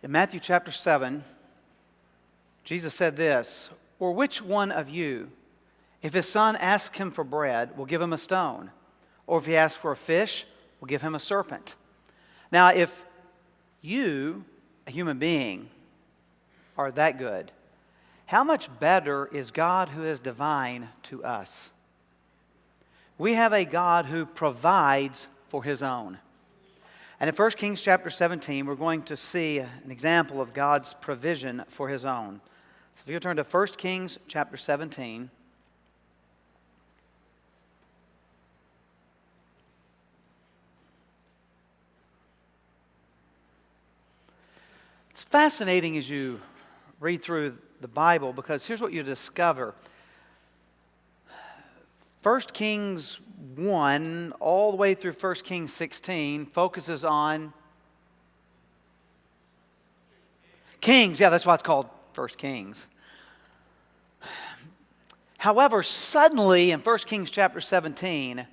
In Matthew chapter 7, Jesus said this, "Or which one of you, if his son asks him for bread, will give him a stone? Or if he asks for a fish, will give him a serpent?" Now, if you, a human being, are that good, how much better is God who is divine to us? We have a God who provides for his own. And in 1 Kings chapter 17, we're going to see an example of God's provision for his own. So if you turn to 1 Kings chapter 17. It's fascinating as you read through the Bible, because here's what you discover. 1 Kings 1 all the way through 1 Kings 16 focuses on kings. Yeah, that's why it's called 1 Kings. However, suddenly in 1 Kings chapter 17,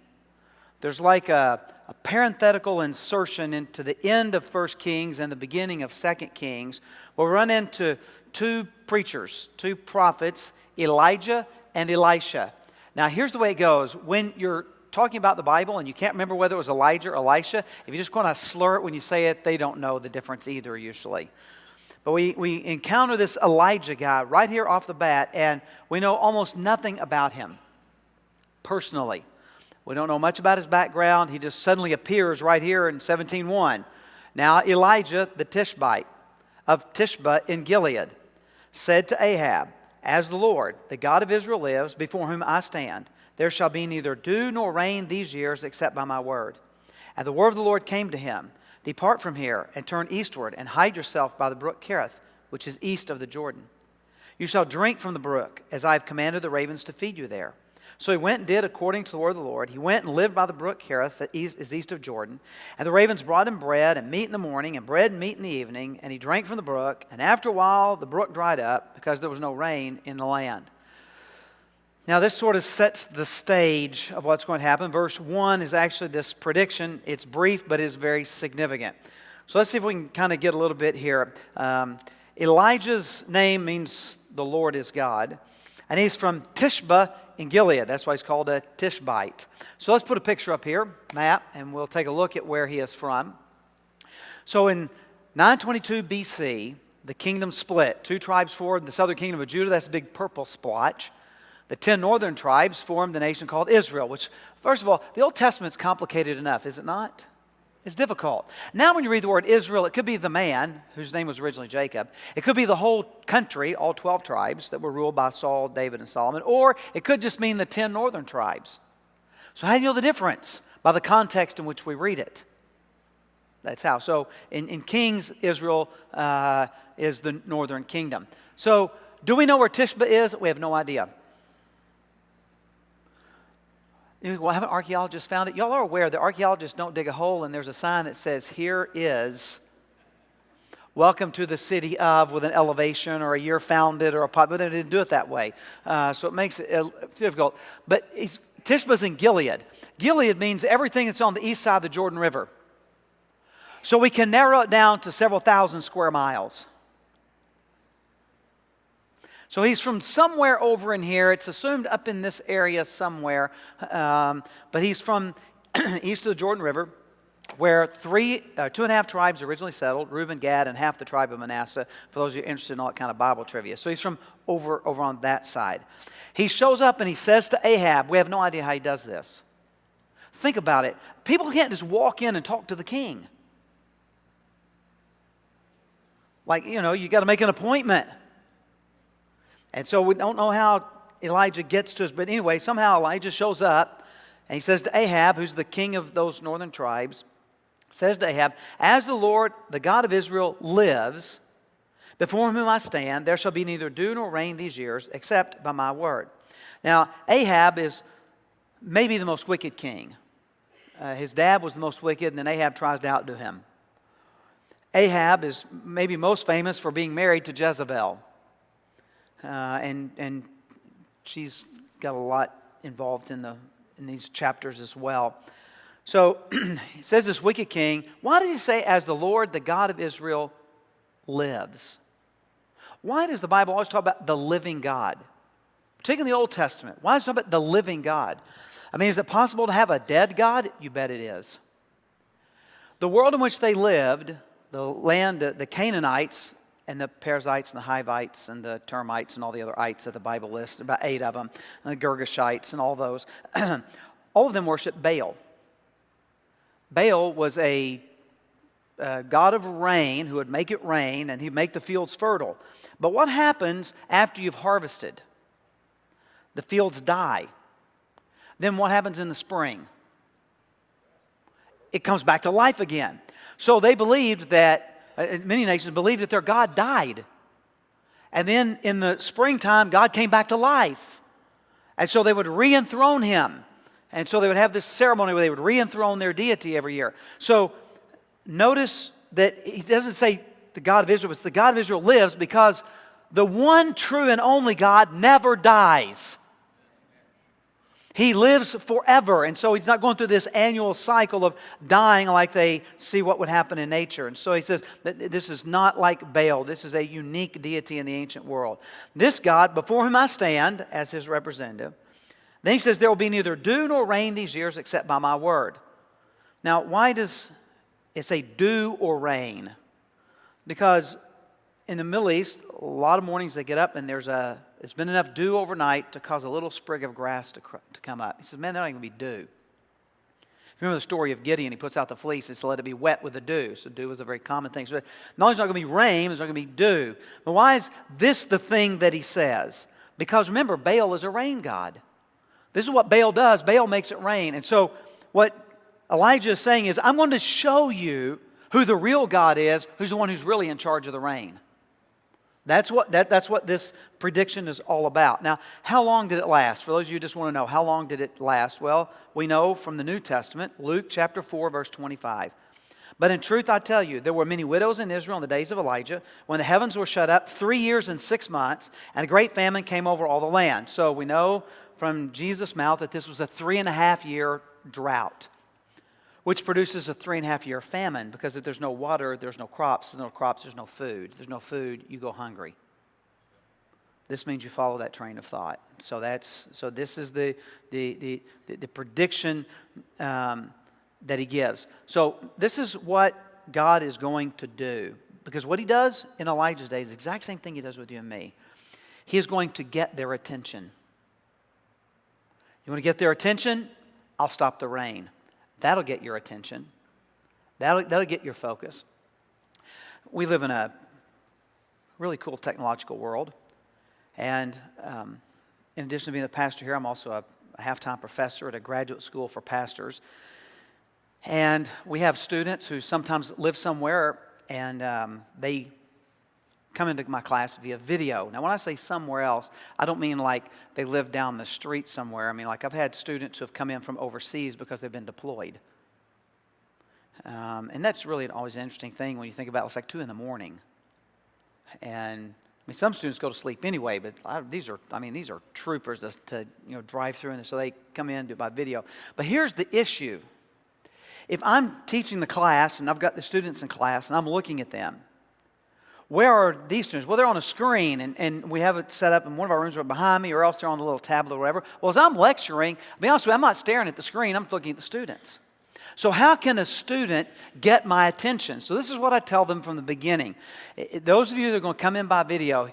there's like a parenthetical insertion into the end of 1 Kings and the beginning of 2 Kings. We'll run into two preachers, two prophets, Elijah and Elisha. Now, here's the way it goes. When you're talking about the Bible and you can't remember whether it was Elijah or Elisha, if you just kind of slur it when you say it, they don't know the difference either usually. But we encounter this Elijah guy right here off the bat, and we know almost nothing about him personally. We don't know much about his background. He just suddenly appears right here in 17:1. Now Elijah the Tishbite of Tishba in Gilead said to Ahab, "As the Lord, the God of Israel lives, before whom I stand, there shall be neither dew nor rain these years except by my word." And the word of the Lord came to him, "Depart from here and turn eastward and hide yourself by the brook Kerith, which is east of the Jordan. You shall drink from the brook, as I have commanded the ravens to feed you there." So he went and did according to the word of the Lord. He went and lived by the brook Kerith, that is east of Jordan. And the ravens brought him bread and meat in the morning, and bread and meat in the evening. And he drank from the brook. And after a while, the brook dried up, because there was no rain in the land. Now, this sort of sets the stage of what's going to happen. Verse 1 is actually this prediction. It's brief, but it's very significant. So let's see if we can kind of get a little bit here. Elijah's name means the Lord is God. And he's from Tishba in Gilead. That's why he's called a Tishbite. So let's put a picture up here, map, and we'll take a look at where he is from. So in 922 BC, the kingdom split. Two tribes formed the southern kingdom of Judah. That's a big purple splotch. The 10 northern tribes formed the nation called Israel, which, first of all, the Old Testament's complicated enough, is it not? It's difficult. Now when you read the word Israel, it could be the man, whose name was originally Jacob. It could be the whole country, all 12 tribes that were ruled by Saul, David, and Solomon. Or it could just mean the 10 northern tribes. So how do you know the difference? By the context in which we read it. That's how. So in Kings, Israel is the northern kingdom. So do we know where Tishba is? We have no idea. Well, haven't archaeologists found it? Y'all are aware that archaeologists don't dig a hole and there's a sign that says, "Here is welcome to the city of," with an elevation or a year founded or a pot, but they didn't do it that way. So it makes it difficult. But Tishba's in Gilead. Gilead means everything that's on the east side of the Jordan River. So we can narrow it down to several thousand square miles. So he's from somewhere over in here. It's assumed up in this area somewhere. But he's from east of the Jordan River, where 2.5 tribes originally settled, Reuben, Gad, and half the tribe of Manasseh, for those of you interested in all that kind of Bible trivia. So he's from over on that side. He shows up and he says to Ahab, we have no idea how he does this. Think about it. People can't just walk in and talk to the king. Like, you got to make an appointment. And so we don't know how Elijah gets to us, but anyway, somehow Elijah shows up, and he says to Ahab, who's the king of those northern tribes, says to Ahab, "As the Lord, the God of Israel, lives, before whom I stand, there shall be neither dew nor rain these years, except by my word." Now, Ahab is maybe the most wicked king. His dad was the most wicked, and then Ahab tries to outdo him. Ahab is maybe most famous for being married to Jezebel. And she's got a lot involved in these chapters as well. So he says this wicked king. Why does he say, "As the Lord, the God of Israel, lives. Why does the Bible always talk about the living God? Particularly in the Old Testament. Why does it talk about the living God? I mean, is it possible to have a dead God? You bet it is. The world in which they lived, the land, the Canaanites, and the Perizzites, and the Hivites, and the Termites, and all the other ites that the Bible lists, about 8 of them, and the Girgashites, and all those, all of them worshiped Baal. Baal was a god of rain who would make it rain, and he'd make the fields fertile. But what happens after you've harvested? The fields die. Then what happens in the spring? It comes back to life again. So they believed that, many nations believed that their God died. And then in the springtime, God came back to life. And so they would re-enthrone him. And so they would have this ceremony where they would re-enthrone their deity every year. So notice that he doesn't say the God of Israel, it's the God of Israel lives, because the one true and only God never dies. He lives forever, and so he's not going through this annual cycle of dying like they see what would happen in nature. And so he says that this is not like Baal. This is a unique deity in the ancient world. This God, before whom I stand as his representative, then he says there will be neither dew nor rain these years except by my word. Now, why does it say dew or rain? Because in the Middle East, a lot of mornings they get up and there's been enough dew overnight to cause a little sprig of grass to come up. He says, man, there's not going to be dew. If you remember the story of Gideon, he puts out the fleece and says, let it be wet with the dew. So dew is a very common thing. So not only is not going to be rain, there's not going to be dew. But why is this the thing that he says? Because remember, Baal is a rain god. This is what Baal does. Baal makes it rain. And so what Elijah is saying is, I'm going to show you who the real God is, who's the one who's really in charge of the rain. That's what this prediction is all about. Now, how long did it last? For those of you who just want to know, how long did it last? Well, we know from the New Testament, Luke chapter 4, verse 25. But in truth, I tell you, there were many widows in Israel in the days of Elijah, when the heavens were shut up 3 years and 6 months, and a great famine came over all the land. So we know from Jesus' mouth that this was a 3.5-year drought, which produces a 3.5-year famine, because if there's no water, there's no crops. If there's no crops, there's no food. If there's no food, you go hungry. This means you follow that train of thought. So this is the prediction that he gives. So this is what God is going to do, because what he does in Elijah's day is the exact same thing he does with you and me. He is going to get their attention. You want to get their attention? I'll stop the rain. That'll get your attention. That'll get your focus. We live in a really cool technological world. And in addition to being the pastor here, I'm also a half-time professor at a graduate school for pastors. And we have students who sometimes live somewhere, and they come into my class via video. Now, when I say somewhere else, I don't mean like they live down the street somewhere. I mean, like I've had students who have come in from overseas because they've been deployed. And that's really always an interesting thing when you think about it. It's like 2 in the morning. And I mean, some students go to sleep anyway, but these are troopers to drive through, and so they come in and do it by video. But here's the issue. If I'm teaching the class and I've got the students in class and I'm looking at them, where are these students? Well, they're on a screen, and we have it set up in one of our rooms right behind me, or else they're on a little tablet or whatever. Well, as I'm lecturing, I'll be honest with you, I'm not staring at the screen, I'm looking at the students. So how can a student get my attention? So this is what I tell them from the beginning. Those of you that are going to come in by video,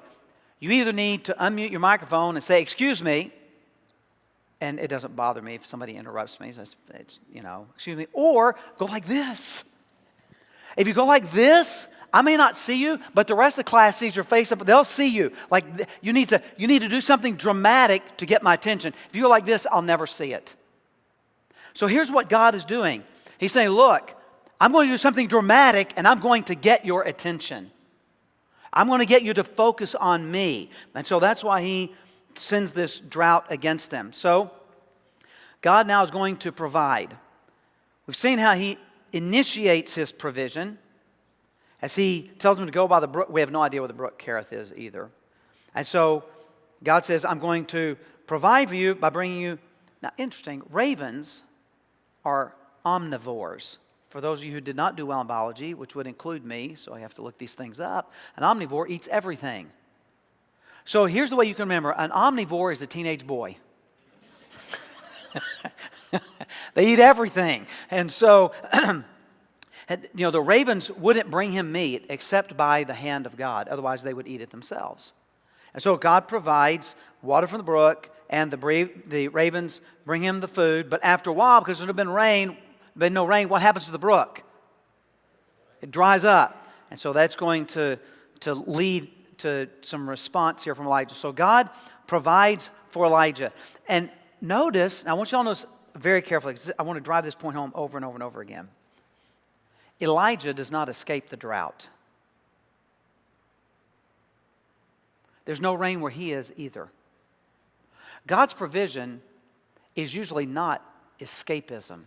you either need to unmute your microphone and say, excuse me, and it doesn't bother me if somebody interrupts me, excuse me, or go like this. If you go like this, I may not see you, but the rest of the class sees your face up. They'll see you. Like you need to do something dramatic to get my attention. If you go like this, I'll never see it. So here's what God is doing. He's saying, look, I'm going to do something dramatic, and I'm going to get your attention. I'm going to get you to focus on me. And so that's why he sends this drought against them. So God now is going to provide. We've seen how he initiates his provision as he tells them to go by the brook. We have no idea where the brook Kerith is either. And so God says, I'm going to provide for you by bringing you. Now, interesting, ravens are omnivores, for those of you who did not do well in biology, which would include me, so I have to look these things up, an omnivore eats everything. So here's the way you can remember. An omnivore is a teenage boy. They eat everything. And so, the ravens wouldn't bring him meat except by the hand of God. Otherwise, they would eat it themselves. And so God provides water from the brook, and the ravens bring him the food. But after a while, because there's been no rain, what happens to the brook? It dries up. And so that's going to lead to some response here from Elijah. So God provides for Elijah. And notice, I want you all to notice very carefully, because I want to drive this point home over and over and over again. Elijah does not escape the drought. There's no rain where he is either. God's provision is usually not escapism.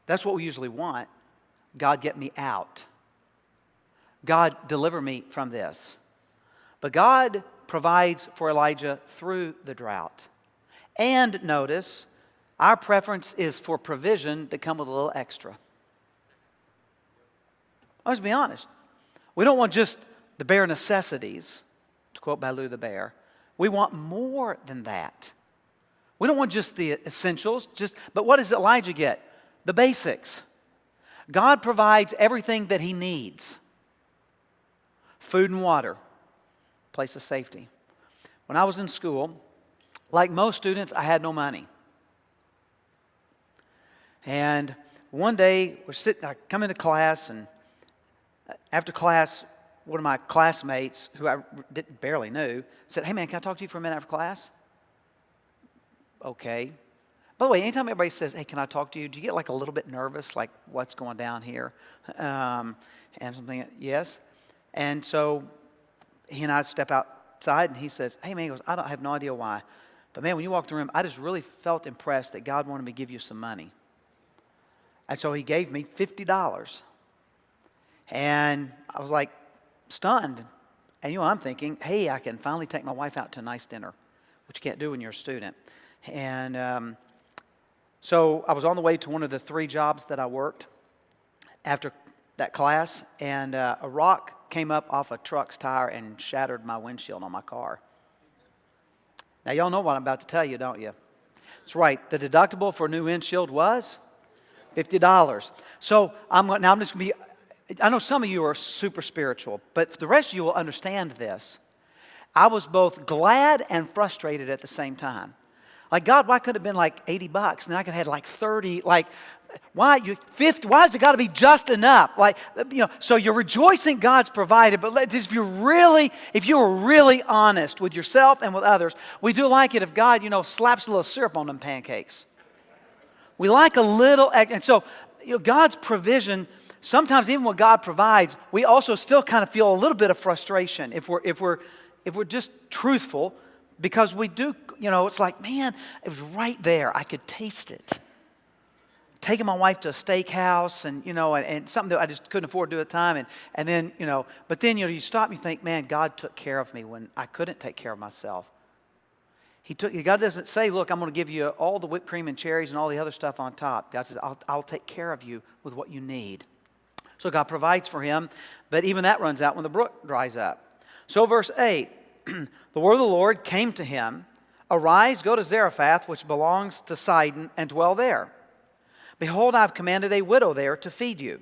That's what we usually want. God, get me out. God, deliver me from this. But God provides for Elijah through the drought. And notice, our preference is for provision that come with a little extra. Let's be honest. We don't want just the bare necessities, to quote Baloo the bear. We want more than that. We don't want just the essentials, but what does Elijah get? The basics. God provides everything that he needs. Food and water, place of safety. When I was in school, like most students, I had no money. And one day, I come into class, and after class, one of my classmates, who I barely knew, said, "Hey man, can I talk to you for a minute after class?" Okay. By the way, anytime everybody says, "Hey, can I talk to you?" do you get like a little bit nervous, like what's going down here? And something, yes. And so he and I step outside, and he says, "Hey man," he goes, "I have no idea why. But man, when you walked in the room, I just really felt impressed that God wanted me to give you some money." And so he gave me $50. And I was like stunned. And I'm thinking, hey, I can finally take my wife out to a nice dinner, which you can't do when you're a student. And so I was on the way to one of the 3 jobs that I worked after that class, and a rock came up off a truck's tire and shattered my windshield on my car. Now, y'all know what I'm about to tell you, don't you? That's right. The deductible for a new windshield was $50. So I'm just going to be, I know some of you are super spiritual, but the rest of you will understand this. I was both glad and frustrated at the same time. Like, God, why could it have been like $80? And then I could have had like 30, like, why 50? Why has it got to be just enough? Like, so you're rejoicing God's provided, but if you were really honest with yourself and with others, we do like it if God, slaps a little syrup on them pancakes. We like a little, and so God's provision. Sometimes even when God provides, we also still kind of feel a little bit of frustration if we're just truthful, because we do. It's like, man, it was right there. I could taste it. Taking my wife to a steakhouse and something that I just couldn't afford to do at the time. And then, but then, you stop and you think, man, God took care of me when I couldn't take care of myself. God doesn't say, look, I'm going to give you all the whipped cream and cherries and all the other stuff on top. God says, I'll take care of you with what you need. So God provides for him, but even that runs out when the brook dries up. So verse 8, the word of the Lord came to him, "Arise, go to Zarephath, which belongs to Sidon, and dwell there. Behold, I have commanded a widow there to feed you."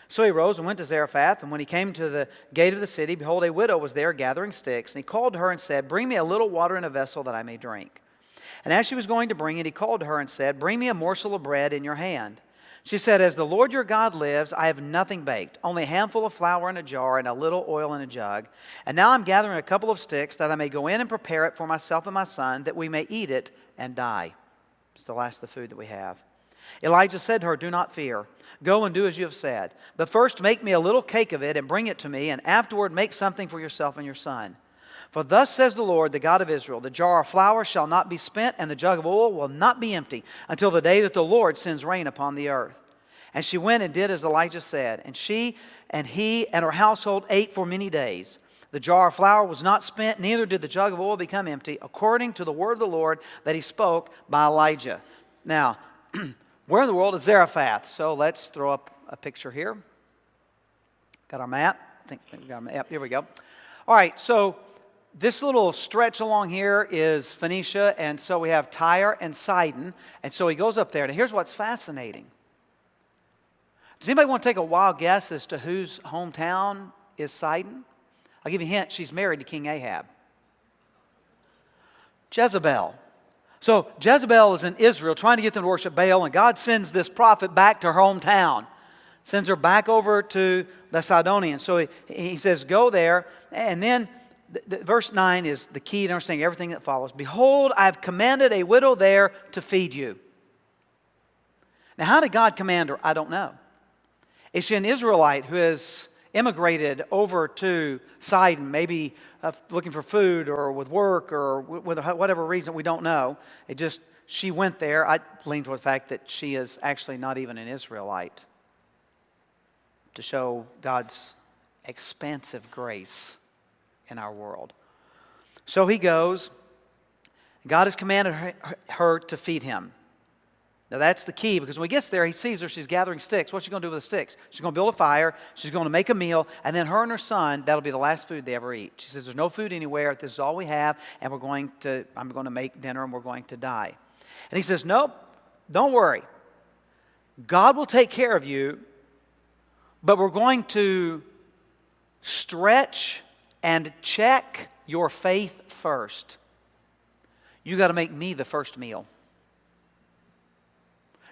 So he rose and went to Zarephath, and when he came to the gate of the city, behold, a widow was there gathering sticks. And he called to her and said, "Bring me a little water in a vessel that I may drink." And as she was going to bring it, he called to her and said, "Bring me a morsel of bread in your hand." She said, "As the Lord your God lives, I have nothing baked, only a handful of flour in a jar and a little oil in a jug. And now I'm gathering a couple of sticks that I may go in and prepare it for myself and my son, that we may eat it and die." It's the last of the food that we have. Elijah said to her, "Do not fear. Go and do as you have said. But first make me a little cake of it and bring it to me, and afterward make something for yourself and your son. For thus says the Lord, the God of Israel, the jar of flour shall not be spent, and the jug of oil will not be empty, until the day that the Lord sends rain upon the earth." And she went and did as Elijah said. And she and he and her household ate for many days. The jar of flour was not spent, neither did the jug of oil become empty, according to the word of the Lord that he spoke by Elijah. Now, Where in the world is Zarephath? So let's throw up a picture here. Got our map? I think we got our map. Here we go. All right, so this little stretch along here is Phoenicia, and so we have Tyre and Sidon, and so he goes up there. And here's what's fascinating. Does anybody want to take a wild guess as to whose hometown is Sidon? I'll give you a hint. She's married to King Ahab. Jezebel. So Jezebel is in Israel trying to get them to worship Baal, and God sends this prophet back to her hometown. Sends her back over to the Sidonians. So he says, go there. And then verse 9 is the key to understanding everything that follows. Behold, I have commanded a widow there to feed you. Now, how did God command her? I don't know. Is she an Israelite who has immigrated over to Sidon, maybe looking for food or with work or with whatever reason? We don't know. She went there. I lean toward the fact that she is actually not even an Israelite, to show God's expansive grace in our world. So he goes. God has commanded her to feed him. Now that's the key, because when he gets there, he sees her. She's gathering sticks. What's she going to do with the sticks? She's going to build a fire. She's going to make a meal. And then her and her son, that'll be the last food they ever eat. She says, there's no food anywhere. This is all we have. And I'm going to make dinner and we're going to die. And he says, nope, don't worry. God will take care of you, but we're going to stretch and check your faith first. You got to make me the first meal.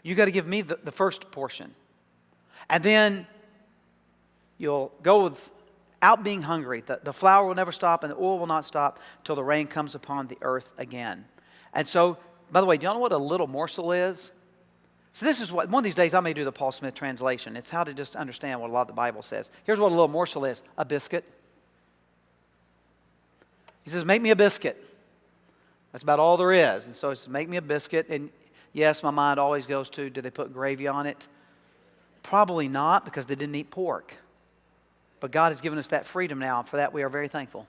You got to give me the first portion. And then you'll go without being hungry. The flour will never stop and the oil will not stop till the rain comes upon the earth again. And so, by the way, do you know what a little morsel is? So this is what, one of these days I may do the Paul Smith translation. It's how to just understand what a lot of the Bible says. Here's what a little morsel is: a biscuit. He says, make me a biscuit. That's about all there is. And so he says, make me a biscuit. And yes, my mind always goes to, did they put gravy on it? Probably not, because they didn't eat pork. But God has given us that freedom now, and for that we are very thankful.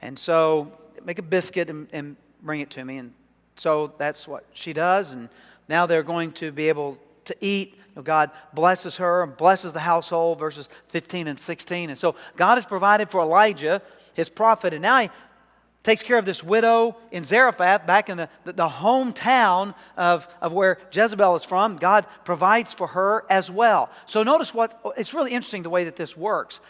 And so make a biscuit and bring it to me. And so that's what she does. And now they're going to be able to eat. God blesses her and blesses the household, verses 15 and 16. And so God has provided for Elijah, his prophet, and now he takes care of this widow in Zarephath, back in the hometown of where Jezebel is from. God provides for her as well. So notice it's really interesting the way that this works.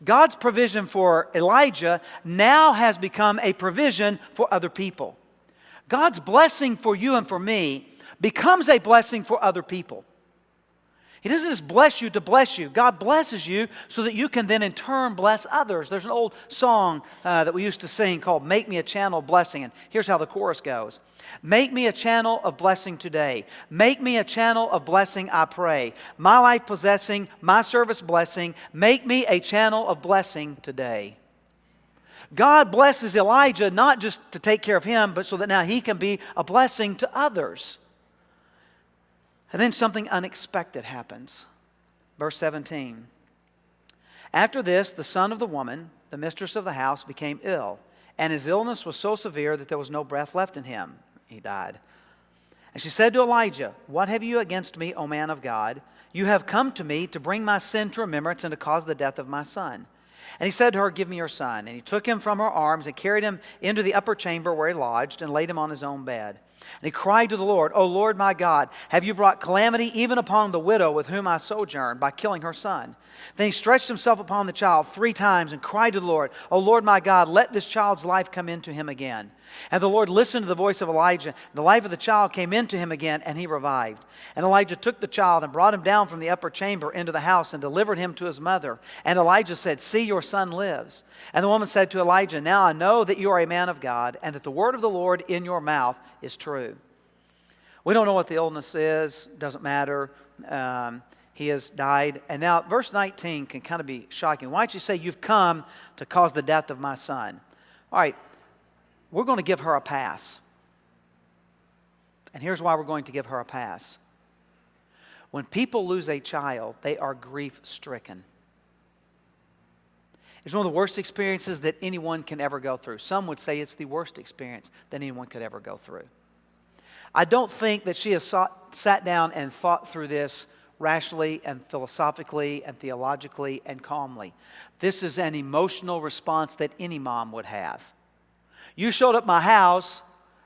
God's provision for Elijah now has become a provision for other people. God's blessing for you and for me becomes a blessing for other people. He doesn't just bless you to bless you. God blesses you so that you can then in turn bless others. There's an old song that we used to sing called Make Me a Channel of Blessing. And here's how the chorus goes. Make me a channel of blessing today. Make me a channel of blessing, I pray. My life possessing, my service blessing. Make me a channel of blessing today. God blesses Elijah not just to take care of him, but so that now he can be a blessing to others. And then something unexpected happens. Verse 17. After this, the son of the woman, the mistress of the house, became ill, and his illness was so severe that there was no breath left in him. He died. And she said to Elijah, what have you against me, O man of God? You have come to me to bring my sin to remembrance and to cause the death of my son. And he said to her, give me your son. And he took him from her arms and carried him into the upper chamber where he lodged and laid him on his own bed. And he cried to the Lord, O Lord my God, have you brought calamity even upon the widow with whom I sojourn by killing her son? Then he stretched himself upon the child 3 times and cried to the Lord, O Lord my God, let this child's life come into him again. And the Lord listened to the voice of Elijah. The life of the child came into him again, and he revived. And Elijah took the child and brought him down from the upper chamber into the house and delivered him to his mother. And Elijah said, see, your son lives. And the woman said to Elijah, now I know that you are a man of God, and that the word of the Lord in your mouth is true. We don't know what the illness is. Doesn't matter. He has died. And now verse 19 can kind of be shocking. Why don't you say, you've come to cause the death of my son? All right. We're going to give her a pass. And here's why we're going to give her a pass. When people lose a child, they are grief-stricken. It's one of the worst experiences that anyone can ever go through. Some would say it's the worst experience that anyone could ever go through. I don't think that she has sat down and thought through this rationally and philosophically and theologically and calmly. This is an emotional response that any mom would have. You showed up at my house,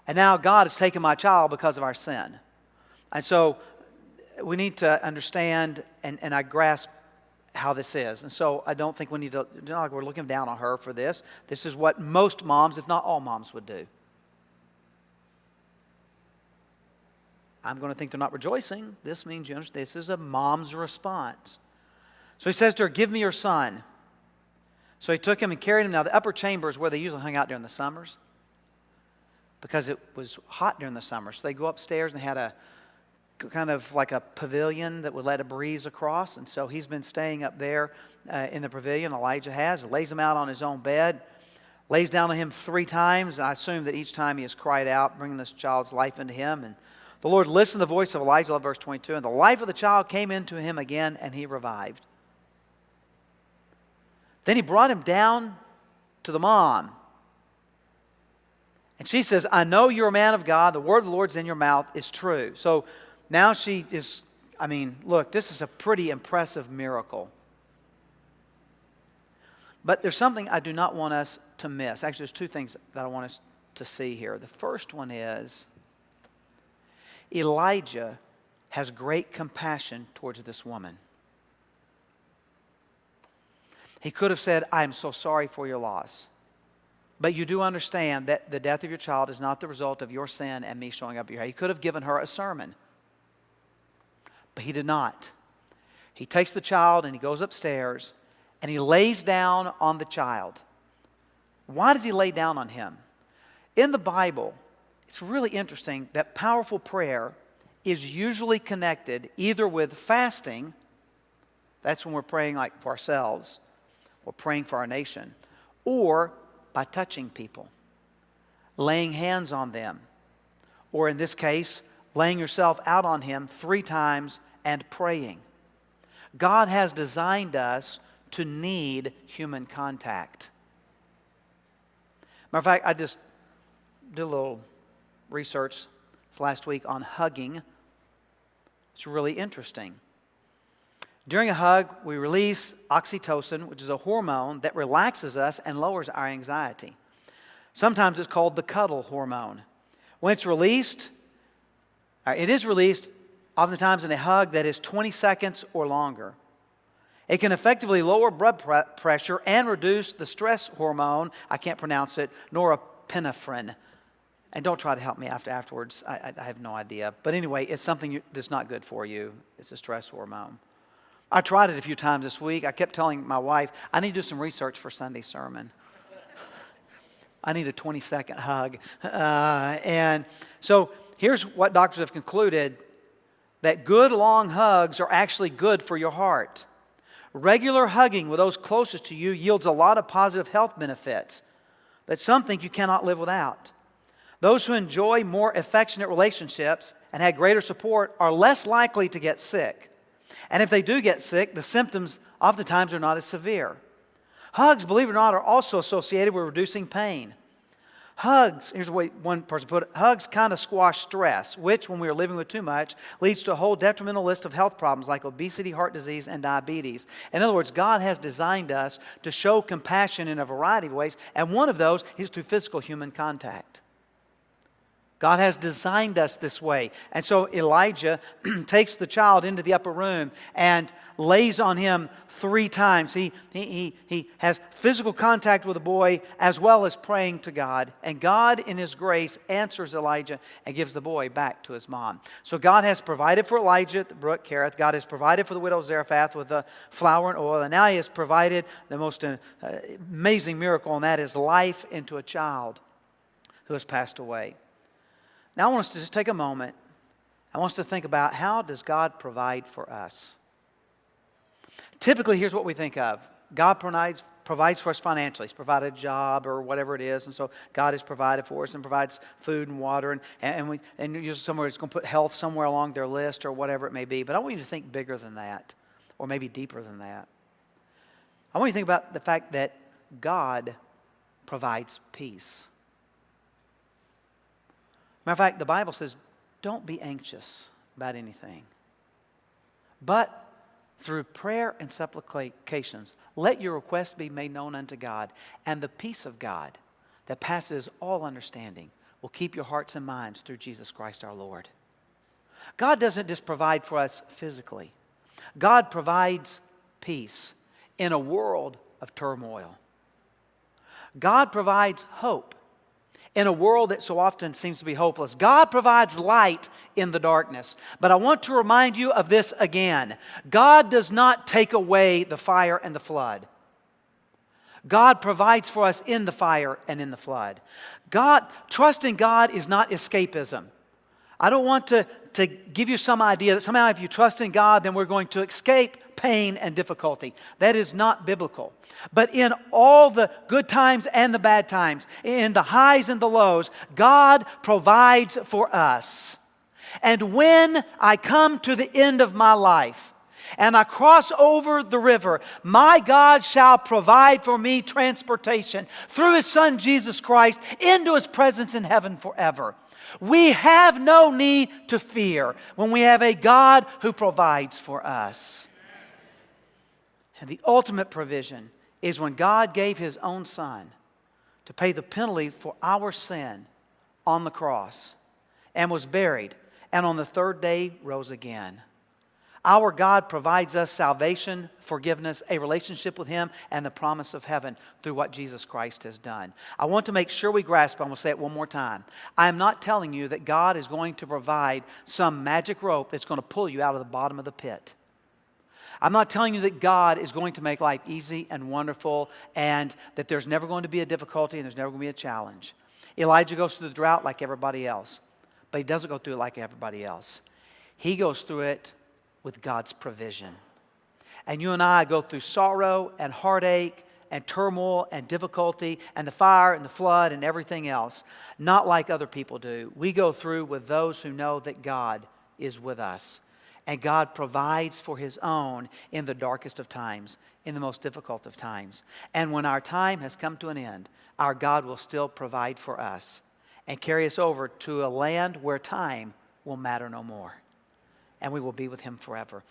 and now God has taken my child because of our sin. And so we need to understand, and I grasp how this is. And so I don't think we need to, we're looking down on her for this. This is what most moms, if not all moms, would do. I'm going to think they're not rejoicing. This means, you understand, this is a mom's response. So he says to her, give me your son. So he took him and carried him. Now the upper chamber is where they usually hung out during the summers, because it was hot during the summer. So they go upstairs, and they had a kind of like a pavilion that would let a breeze across. And so he's been staying up there in the pavilion, Elijah has. Lays him out on his own bed, lays down on him 3 times. I assume that each time he has cried out, bringing this child's life into him. And the Lord listened to the voice of Elijah, verse 22, and the life of the child came into him again, and he revived. Then he brought him down to the mom. And she says, I know you're a man of God. The word of the Lord's in your mouth is true. So now she is, look, this is a pretty impressive miracle. But there's something I do not want us to miss. Actually, there's 2 things that I want us to see here. The first one is Elijah has great compassion towards this woman. He could have said, I am so sorry for your loss. But you do understand that the death of your child is not the result of your sin and me showing up here. He could have given her a sermon. But he did not. He takes the child and he goes upstairs and he lays down on the child. Why does he lay down on him? In the Bible, it's really interesting that powerful prayer is usually connected either with fasting, that's when we're praying like for ourselves, or praying for our nation, or by touching people, laying hands on them, or in this case, laying yourself out on him 3 times and praying. God has designed us to need human contact. Matter of fact, I just did a little research this last week on hugging. It's really interesting. During a hug, we release oxytocin, which is a hormone that relaxes us and lowers our anxiety. Sometimes it's called the cuddle hormone. When it's released, it is released oftentimes in a hug that is 20 seconds or longer. It can effectively lower blood pressure and reduce the stress hormone, I can't pronounce it, norepinephrine. And don't try to help me afterwards. I have no idea. But anyway, it's something that's not good for you. It's a stress hormone. I tried it a few times this week. I kept telling my wife, I need to do some research for Sunday's sermon. I need a 20-second hug. And so here's what doctors have concluded, that good long hugs are actually good for your heart. Regular hugging with those closest to you yields a lot of positive health benefits that some think you cannot live without. Those who enjoy more affectionate relationships and have greater support are less likely to get sick. And if they do get sick, the symptoms oftentimes are not as severe. Hugs, believe it or not, are also associated with reducing pain. Hugs, here's the way one person put it, hugs kind of squash stress, which, when we are living with too much, leads to a whole detrimental list of health problems like obesity, heart disease, and diabetes. In other words, God has designed us to show compassion in a variety of ways, and one of those is through physical human contact. God has designed us this way. And so Elijah takes the child into the upper room and lays on him 3 times. He has physical contact with the boy as well as praying to God. And God, in His grace, answers Elijah and gives the boy back to his mom. So God has provided for Elijah at the brook Kerith. God has provided for the widow of Zarephath with the flour and oil. And now He has provided the most amazing miracle, and that is life into a child who has passed away. Now I want us to just take a moment. I want us to think about, how does God provide for us? Typically, here's what we think of. God provides for us financially. He's provided a job or whatever it is, and so God has provided for us and provides food and water, and usually somewhere it's going to put health somewhere along their list or whatever it may be. But I want you to think bigger than that, or maybe deeper than that. I want you to think about the fact that God provides peace. Matter of fact, the Bible says don't be anxious about anything, but through prayer and supplications, let your requests be made known unto God, and the peace of God that passes all understanding will keep your hearts and minds through Jesus Christ our Lord. God doesn't just provide for us physically. God provides peace in a world of turmoil. God provides hope in a world that so often seems to be hopeless. God provides light in the darkness. But I want to remind you of this again. God does not take away the fire and the flood. God provides for us in the fire and in the flood. Trusting God is not escapism. I don't want to give you some idea that somehow if you trust in God, then we're going to escape pain and difficulty. That is not biblical. But in all the good times and the bad times, in the highs and the lows, God provides for us. And when I come to the end of my life, and I cross over the river, my God shall provide for me transportation through His Son Jesus Christ into His presence in heaven forever. We have no need to fear when we have a God who provides for us. And the ultimate provision is when God gave His own Son to pay the penalty for our sin on the cross and was buried, and on the third day rose again. Our God provides us salvation, forgiveness, a relationship with Him, and the promise of heaven through what Jesus Christ has done. I want to make sure we grasp, I'm going to say it one more time. I am not telling you that God is going to provide some magic rope that's going to pull you out of the bottom of the pit. I'm not telling you that God is going to make life easy and wonderful and that there's never going to be a difficulty and there's never going to be a challenge. Elijah goes through the drought like everybody else, but he doesn't go through it like everybody else. He goes through it with God's provision. And you and I go through sorrow and heartache and turmoil and difficulty and the fire and the flood and everything else, not like other people do. We go through with those who know that God is with us. And God provides for His own in the darkest of times, in the most difficult of times. And when our time has come to an end, our God will still provide for us and carry us over to a land where time will matter no more. And we will be with Him forever.